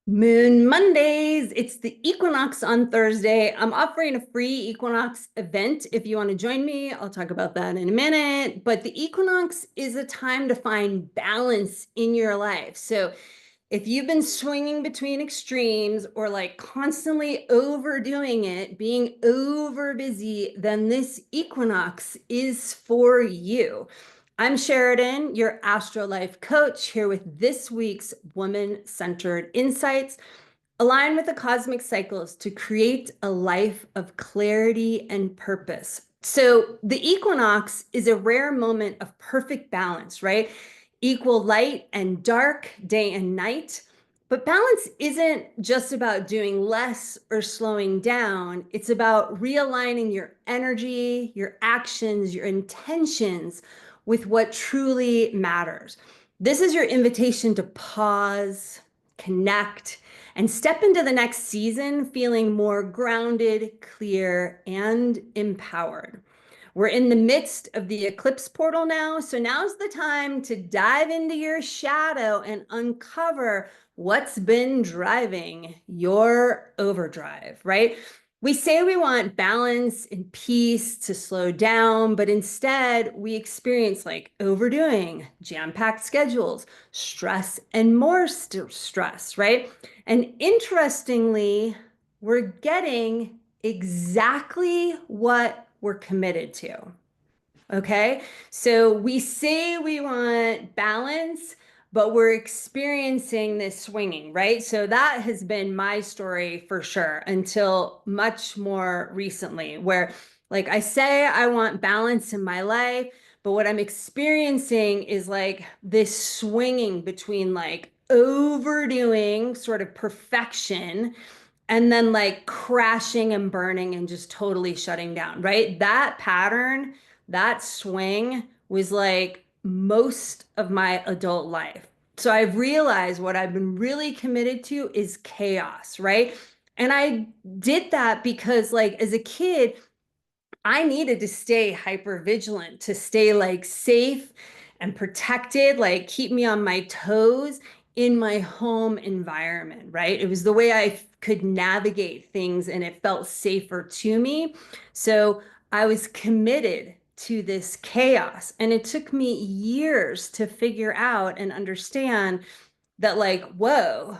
Moon Mondays. It's the equinox on Thursday. I'm offering a free equinox event if you want to join me. I'll talk about that in a minute. But the equinox is a time to find balance in your life. So if you've been swinging between extremes or like constantly overdoing it, being over busy, then this equinox is for you. I'm Sheridan, your Astro Life coach, here with this week's woman-centered insights. Align with the cosmic cycles to create a life of clarity and purpose. So the equinox is a rare moment of perfect balance, right? Equal light and dark, day and night. But balance isn't just about doing less or slowing down. It's about realigning your energy, your actions, your intentions with what truly matters. This is your invitation to pause, connect, and step into the next season feeling more grounded, clear, and empowered. We're in the midst of the eclipse portal now, so now's the time to dive into your shadow and uncover what's been driving your overdrive, right? We say we want balance and peace to slow down, but instead we experience like overdoing, jam-packed schedules, stress, and more stress, right? And interestingly, we're getting exactly what we're committed to. Okay. So we say we want balance, but we're experiencing this swinging, right? So that has been my story for sure until much more recently, where like I say, I want balance in my life, but what I'm experiencing is like this swinging between like overdoing sort of perfection and then like crashing and burning and just totally shutting down, right? That pattern, that swing was like most of my adult life. So I've realized what I've been really committed to is chaos, right? And I did that because like as a kid, I needed to stay hyper vigilant, to stay like safe and protected, like keep me on my toes in my home environment, right? It was the way I could navigate things and it felt safer to me. So I was committed to this chaos. And it took me years to figure out and understand that, like, whoa,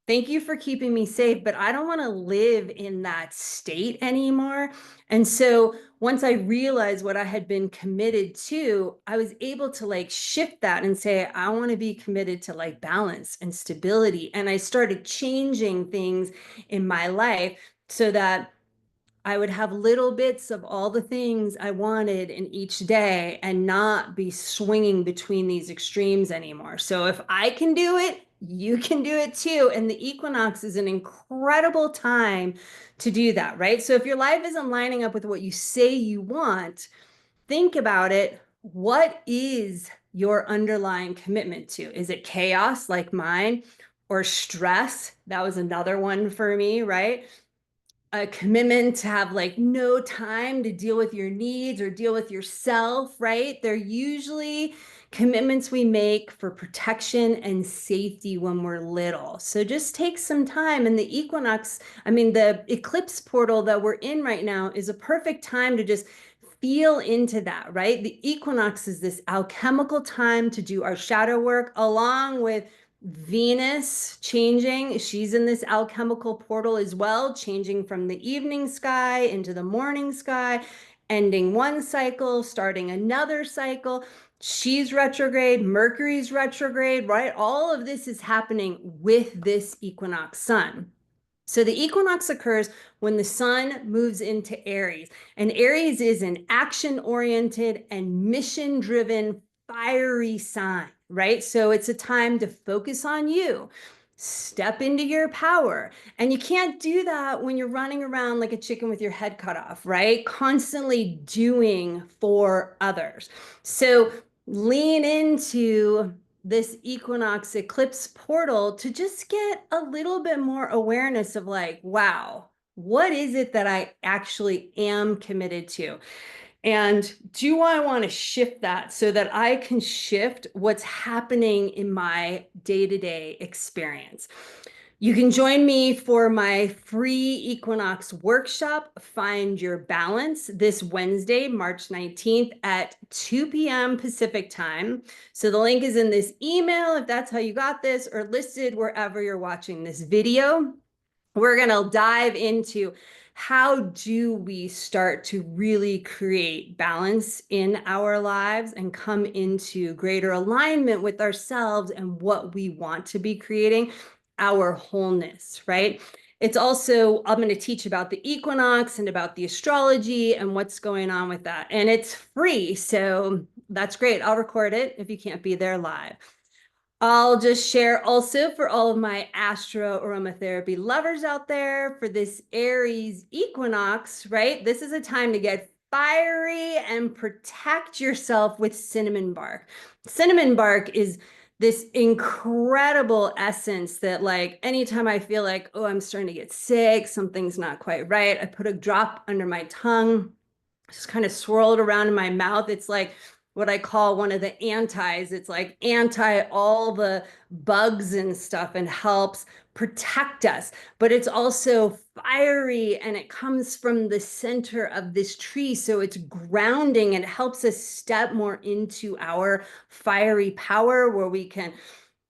thank you for keeping me safe, but I don't want to live in that state anymore. And so once I realized what I had been committed to, I was able to like shift that and say, I want to be committed to like balance and stability. And I started changing things in my life so that I would have little bits of all the things I wanted in each day and not be swinging between these extremes anymore. So if I can do it, you can do it too. And the equinox is an incredible time to do that, right? So if your life isn't lining up with what you say you want, think about it. What is your underlying commitment to? Is it chaos like mine or stress? That was another one for me, right? A commitment to have like no time to deal with your needs or deal with yourself, right? They're usually commitments we make for protection and safety when we're little. So just take some time. And the equinox, I mean, the eclipse portal that we're in right now is a perfect time to just feel into that, right? The equinox is this alchemical time to do our shadow work along with Venus changing. She's in this alchemical portal as well, changing from the evening sky into the morning sky, ending one cycle, starting another cycle. She's retrograde, Mercury's retrograde, right? All of this is happening with this equinox sun. So the equinox occurs when the sun moves into Aries. And Aries is an action-oriented and mission-driven fiery sign, right? So it's a time to focus on you, step into your power. And you can't do that when you're running around like a chicken with your head cut off, right? Constantly doing for others. So lean into this equinox eclipse portal to just get a little bit more awareness of like, wow, what is it that I actually am committed to? And do I want to shift that so that I can shift what's happening in my day-to-day experience? You can join me for my free equinox workshop, Find Your Balance, this Wednesday, March 19th at 2 p.m. Pacific time. So the link is in this email if that's how you got this, or listed wherever you're watching this video. We're going to dive into how do we start to really create balance in our lives and come into greater alignment with ourselves and what we want to be creating, our wholeness, right? It's also, I'm going to teach about the equinox and about the astrology and what's going on with that. And it's free. So that's great. I'll record it if you can't be there live. I'll just share also for all of my astro-aromatherapy lovers out there for this Aries equinox, right? This is a time to get fiery and protect yourself with cinnamon bark. Cinnamon bark is this incredible essence that, like, anytime I feel like, oh, I'm starting to get sick, something's not quite right, I put a drop under my tongue, just kind of swirl it around in my mouth. It's like what I call one of the antis. It's like anti all the bugs and stuff and helps protect us. But it's also fiery and it comes from the center of this tree. So it's grounding and helps us step more into our fiery power where we can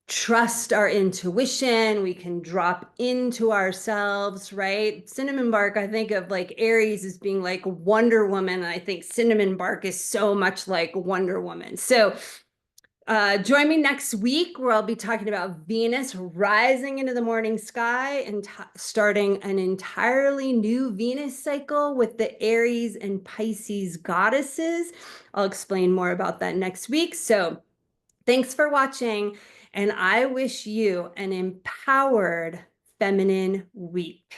trust our intuition, we can drop into ourselves, right? Cinnamon bark, I think of like Aries as being like Wonder Woman. And I think cinnamon bark is so much like Wonder Woman. So join me next week where I'll be talking about Venus rising into the morning sky and starting an entirely new Venus cycle with the Aries and Pisces goddesses. I'll explain more about that next week. So thanks for watching, and I wish you an empowered feminine week.